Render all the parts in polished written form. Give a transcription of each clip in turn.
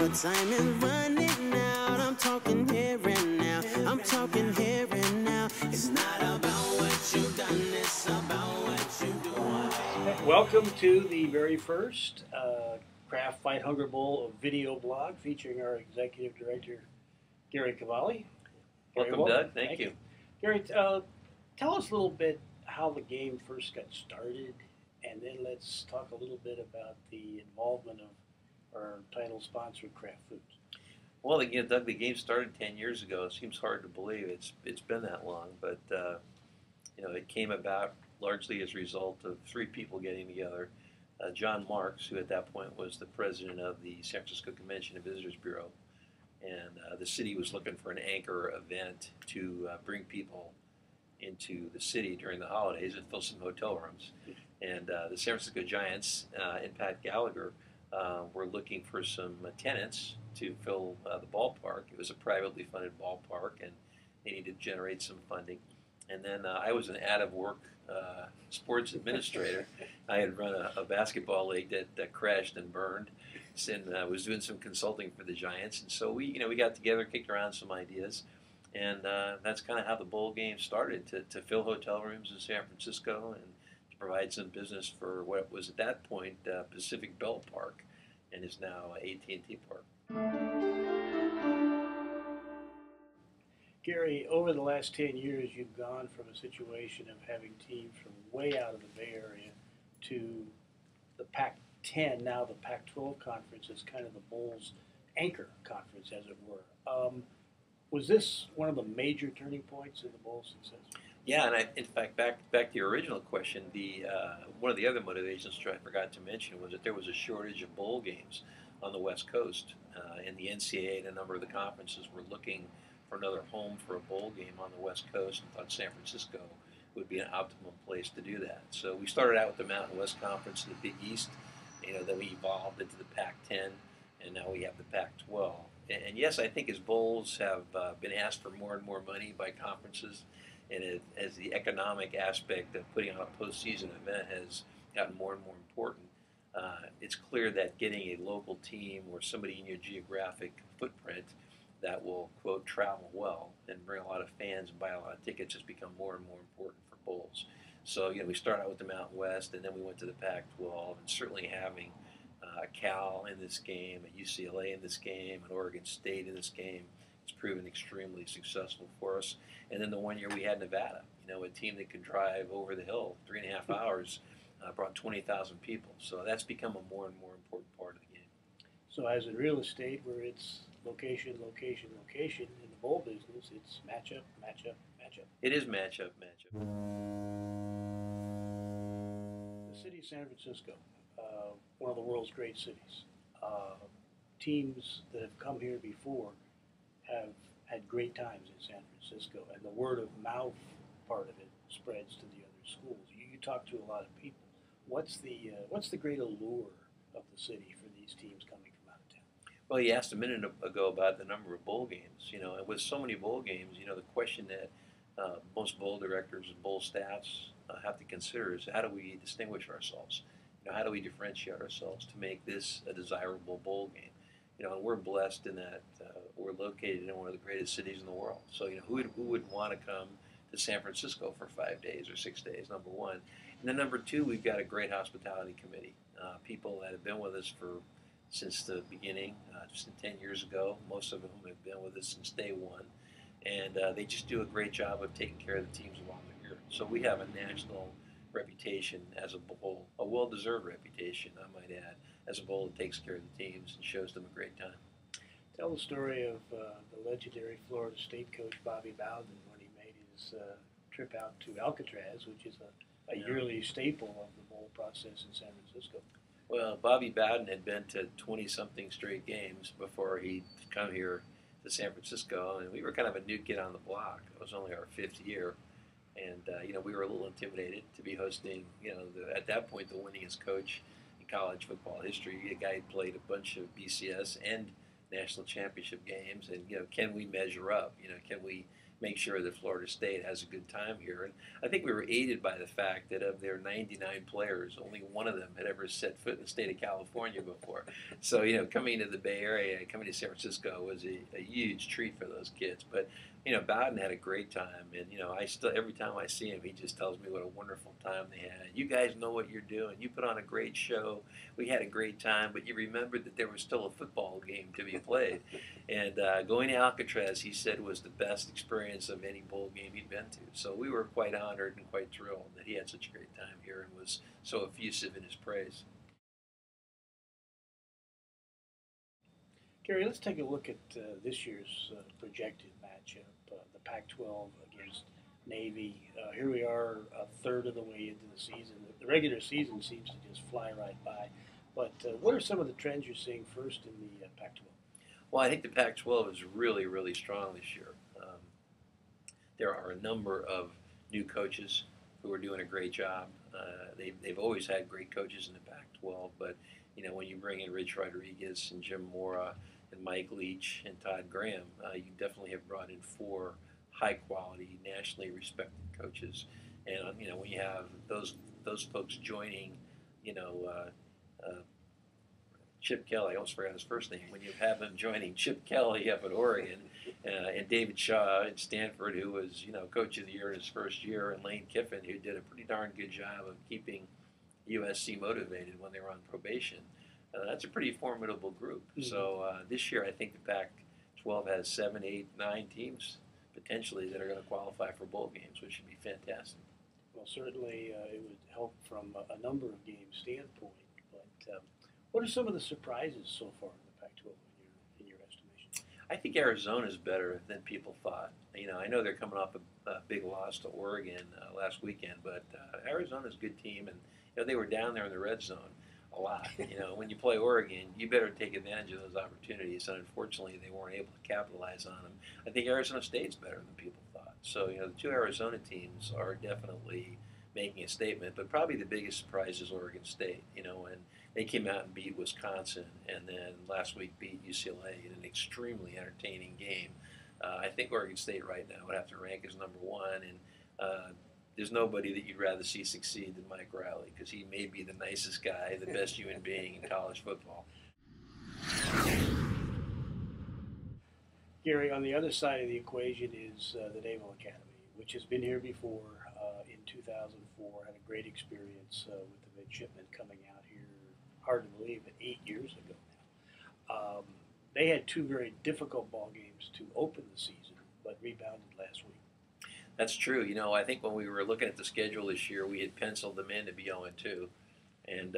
Your time is running out. I'm talking here and now. I'm talking here and now. It's not about what you've done, it's about what you do. Welcome to the very first Kraft Fight Hunger Bowl video blog featuring our executive director, Gary Cavalli. Welcome, Doug. Thank you. Gary, tell us a little bit how the game first got started, and then let's talk a little bit about the involvement of our title sponsor, Kraft Foods. Well, again, Doug, the game started 10 years ago. It seems hard to believe it's been that long, but it came about largely as a result of three people getting together. John Marks, who at that point was the president of the San Francisco Convention and Visitors Bureau, and the city was looking for an anchor event to bring people into the city during the holidays and fill some hotel rooms. And the San Francisco Giants and Pat Gallagher were looking for some tenants to fill the ballpark. It was a privately funded ballpark, and they needed to generate some funding. And then I was an out-of-work sports administrator. I had run a basketball league that crashed and burned, and was doing some consulting for the Giants. And so we got together, kicked around some ideas, and that's kind of how the bowl game started, to fill hotel rooms in San Francisco and to provide some business for what was at that point Pacific Bell Park and is now AT&T Park. Gary, over the last 10 years, you've gone from a situation of having teams from way out of the Bay Area to the Pac-10, now the Pac-12 conference is kind of the Bowl's anchor conference, as it were. Was this one of the major turning points in the Bowl's success? Yeah, and in fact, back to your original question, one of the other motivations which I forgot to mention was that there was a shortage of bowl games on the West Coast, and the NCAA and a number of the conferences were looking for another home for a bowl game on the West Coast, and thought San Francisco would be an optimum place to do that. So we started out with the Mountain West Conference in the Big East, then we evolved into the Pac-10, and now we have the Pac-12. And yes, I think as bowls have been asked for more and more money by conferences, and as the economic aspect of putting on a postseason event has gotten more and more important, it's clear that getting a local team or somebody in your geographic footprint that will, quote, travel well and bring a lot of fans and buy a lot of tickets has become more and more important for bowls. So, we started out with the Mountain West, and then we went to the Pac-12, and certainly having Cal in this game, a UCLA in this game, an Oregon State in this game, it's proven extremely successful for us. And then the one year we had Nevada, a team that could drive over the hill 3.5 hours, brought 20,000 people. So that's become a more and more important part of the game. So as in real estate, where it's location, location, location, in the bowl business, it's matchup, matchup, matchup. It is matchup, matchup. The city of San Francisco, one of the world's great cities. Teams that have come here before have had great times in San Francisco, and the word of mouth part of it spreads to the other schools. You talk to a lot of people. What's the great allure of the city for these teams coming from out of town? Well, you asked a minute ago about the number of bowl games. And with so many bowl games, the question that most bowl directors and bowl staffs have to consider is, how do we distinguish ourselves? How do we differentiate ourselves to make this a desirable bowl game? And we're blessed in that we're located in one of the greatest cities in the world. So, who would want to come to San Francisco for 5 days or 6 days, number one. And then number two, we've got a great hospitality committee. People that have been with us since the beginning, just 10 years ago, most of whom have been with us since day one. And they just do a great job of taking care of the teams while they're here. So we have a national reputation as a bowl, a well-deserved reputation, I might add, as a bowl that takes care of the teams and shows them a great time. Tell the story of the legendary Florida State coach Bobby Bowden when he made his trip out to Alcatraz, which is a yearly staple of the bowl process in San Francisco. Well, Bobby Bowden had been to 20-something straight games before he'd come here to San Francisco, and we were kind of a new kid on the block. It was only our 5th year, and we were a little intimidated to be hosting, at that point, the winningest coach in college football history, a guy who played a bunch of BCS and national championship games, and can we measure up? Can we make sure that Florida State has a good time here. And I think we were aided by the fact that of their 99 players, only one of them had ever set foot in the state of California before. So, coming to the Bay Area, coming to San Francisco was a huge treat for those kids. But, Bowden had a great time. And, I still, every time I see him, he just tells me what a wonderful time they had. You guys know what you're doing. You put on a great show. We had a great time, but you remembered that there was still a football game to be played. And going to Alcatraz, he said, was the best experience of any bowl game he'd been to. So we were quite honored and quite thrilled that he had such a great time here and was so effusive in his praise. Gary, let's take a look at this year's projected matchup, the Pac-12 against Navy. Here we are, a third of the way into the season. The regular season seems to just fly right by. But what are some of the trends you're seeing first in the Pac-12? Well, I think the Pac-12 is really, really strong this year. There are a number of new coaches who are doing a great job. They've always had great coaches in the Pac-12, but when you bring in Rich Rodriguez and Jim Mora and Mike Leach and Todd Graham, you definitely have brought in 4 high-quality, nationally respected coaches. And when you have those folks joining, Chip Kelly, I almost forgot his first name, when you have him joining Chip Kelly up at Oregon, and David Shaw at Stanford, who was, coach of the year in his first year, and Lane Kiffin, who did a pretty darn good job of keeping USC motivated when they were on probation. That's a pretty formidable group. Mm-hmm. So this year, I think the Pac-12 has 7, 8, 9 teams potentially that are going to qualify for bowl games, which should be fantastic. Well, certainly it would help from a number of games standpoint, but what are some of the surprises so far in the Pac-12 in your estimation? I think Arizona is better than people thought. I know they're coming off a big loss to Oregon last weekend, but Arizona's a good team, and they were down there in the red zone a lot. When you play Oregon, you better take advantage of those opportunities, and unfortunately, they weren't able to capitalize on them. I think Arizona State's better than people thought. So, the 2 Arizona teams are definitely making a statement, but probably the biggest surprise is Oregon State, and they came out and beat Wisconsin, and then last week beat UCLA in an extremely entertaining game. I think Oregon State right now would have to rank as number 1, and there's nobody that you'd rather see succeed than Mike Riley, because he may be the nicest guy, the best human being in college football. Gary, on the other side of the equation is the Naval Academy, which has been here before in 2004, had a great experience with the midshipmen coming out here, hard to believe, but 8 years ago now. They had 2 very difficult ball games to open the season, but rebounded last week. That's true. I think when we were looking at the schedule this year, we had penciled them in to be 0-2, and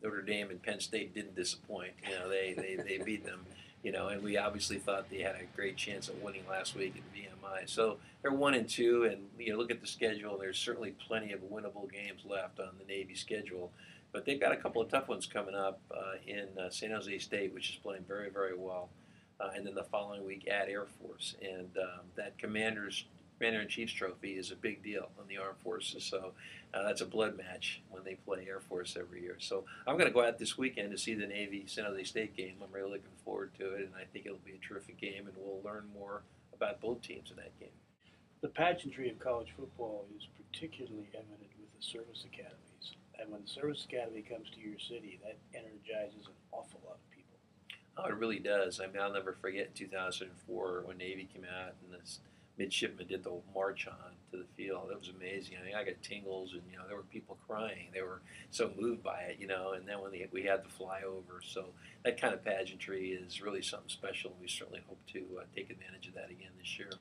Notre Dame and Penn State didn't disappoint. They beat them. And we obviously thought they had a great chance of winning last week at VMI. So they're 1-2, and look at the schedule. There's certainly plenty of winnable games left on the Navy schedule, but they've got a couple of tough ones coming up in San Jose State, which is playing very, very well, and then the following week at Air Force, and that Commander-in-Chief's trophy is a big deal on the Armed Forces, so that's a blood match when they play Air Force every year. So I'm going to go out this weekend to see the Navy-San Jose State game. I'm really looking forward to it, and I think it'll be a terrific game, and we'll learn more about both teams in that game. The pageantry of college football is particularly evident with the service academies, and when the service academy comes to your city, that energizes an awful lot of people. Oh, it really does. I mean, I'll never forget 2004 when Navy came out and this midshipmen did the march on to the field. It was amazing. I mean, I got tingles, and there were people crying. They were so moved by it, And then when we had the flyover, so that kind of pageantry is really something special. We certainly hope to take advantage of that again this year.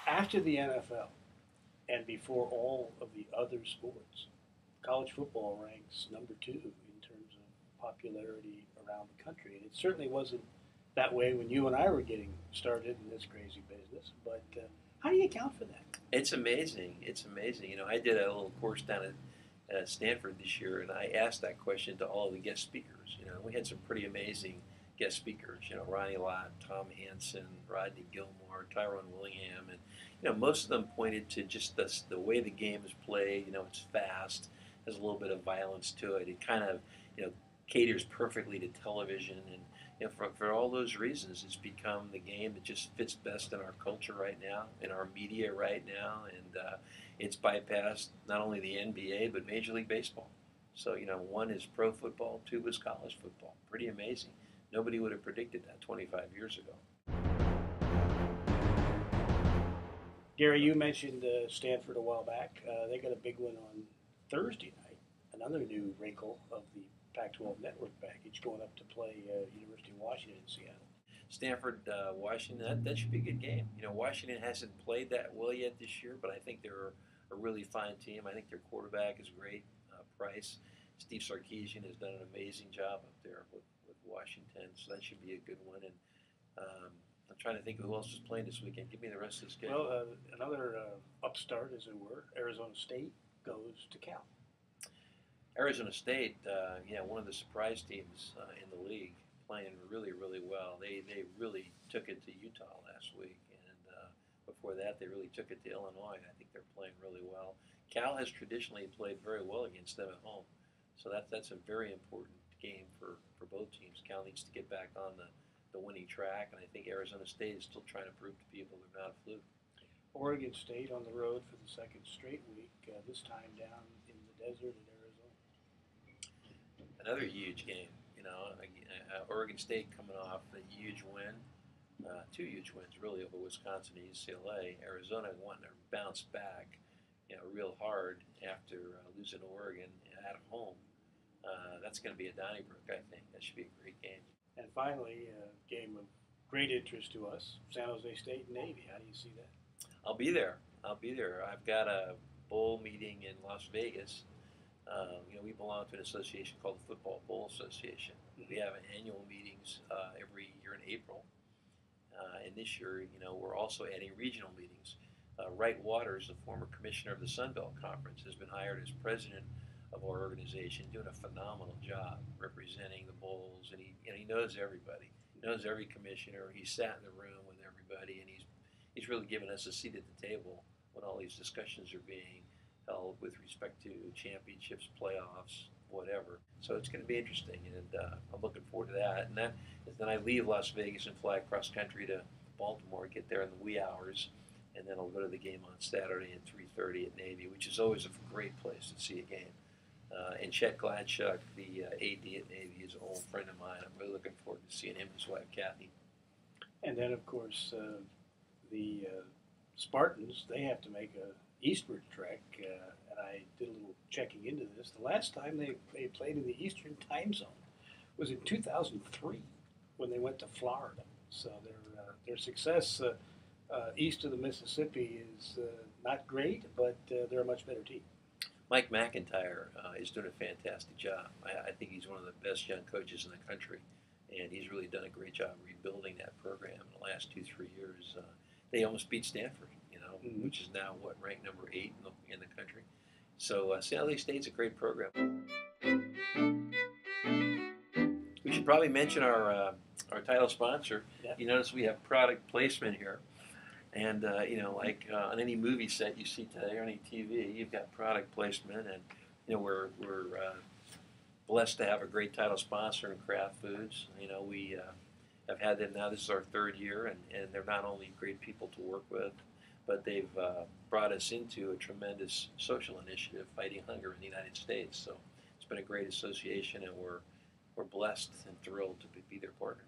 After the NFL, and before all of the other sports, college football ranks number 2 in terms of popularity around the country, and it certainly wasn't that way when you and I were getting started in this crazy business. But how do you account for that? It's amazing. It's amazing. I did a little course down at Stanford this year, and I asked that question to all the guest speakers. We had some pretty amazing guest speakers. Ronnie Lott, Tom Hansen, Rodney Gilmore, Tyrone Willingham, and most of them pointed to just the way the game is played. It's fast, has a little bit of violence to it. It kind of caters perfectly to television, and for all those reasons, it's become the game that just fits best in our culture right now, in our media right now, and it's bypassed not only the NBA but Major League Baseball. So one is pro football, two is college football. Pretty amazing. Nobody would have predicted that 25 years ago. Gary, you mentioned Stanford a while back. They got a big one on Thursday night. Another new wrinkle of the Pac-12 network package, going up to play University of Washington in Seattle. Stanford, Washington, that should be a good game. Washington hasn't played that well yet this year, but I think they're a really fine team. I think their quarterback is great, Price. Steve Sarkisian has done an amazing job up there with Washington, so that should be a good one. And I'm trying to think of who else is playing this weekend. Give me the rest of the schedule. Well, another upstart, as it were, Arizona State goes to Cal. Arizona State, one of the surprise teams in the league, playing really, really well. They really took it to Utah last week, and before that, they really took it to Illinois. I think they're playing really well. Cal has traditionally played very well against them at home, so that's a very important game for both teams. Cal needs to get back on the winning track, and I think Arizona State is still trying to prove to people they're not a fluke. Oregon State on the road for the second straight week, this time down in the desert in Arizona. Another huge game. Oregon State coming off a huge win, two huge wins really over Wisconsin and UCLA. Arizona wanting to bounce back, real hard after losing to Oregon at home. That's going to be a Donnybrook, I think. That should be a great game. And finally, a game of great interest to us, San Jose State and Navy. How do you see that? I'll be there. I've got a bowl meeting in Las Vegas. We belong to an association called the Football Bowl Association. We have annual meetings every year in April. And this year, we're also adding regional meetings. Wright Waters, the former commissioner of the Sun Belt Conference, has been hired as president of our organization, doing a phenomenal job representing the bowls, and he knows everybody. He knows every commissioner. He sat in the room with everybody, and he's really given us a seat at the table when all these discussions are being held with respect to championships, playoffs, whatever. So it's going to be interesting, and I'm looking forward to that. And then I leave Las Vegas and fly across country to Baltimore, get there in the wee hours, and then I'll go to the game on Saturday at 3:30 at Navy, which is always a great place to see a game. And Chet Gladchuk, the AD at Navy, is an old friend of mine. I'm really looking forward to seeing him and his wife, Kathy. And then, of course, the Spartans, they have to make a eastward trek, and I did a little checking into this. The last time they played in the Eastern time zone was in 2003 when they went to Florida. So their success east of the Mississippi is not great, but they're a much better team. Mike McIntyre is doing a fantastic job. I think he's one of the best young coaches in the country, and he's really done a great job rebuilding that program in the last 2-3 years. They almost beat Stanford, which is now ranked number 8 in the country. So San Jose State's a great program. We should probably mention our title sponsor. Yeah. You notice we have product placement here. And, like on any movie set you see today or any TV, you've got product placement. And, we're blessed to have a great title sponsor in Kraft Foods. We have had them now. This is our 3rd year, and they're not only great people to work with, but they've brought us into a tremendous social initiative fighting hunger in the United States. So it's been a great association, and we're blessed and thrilled to be their partner.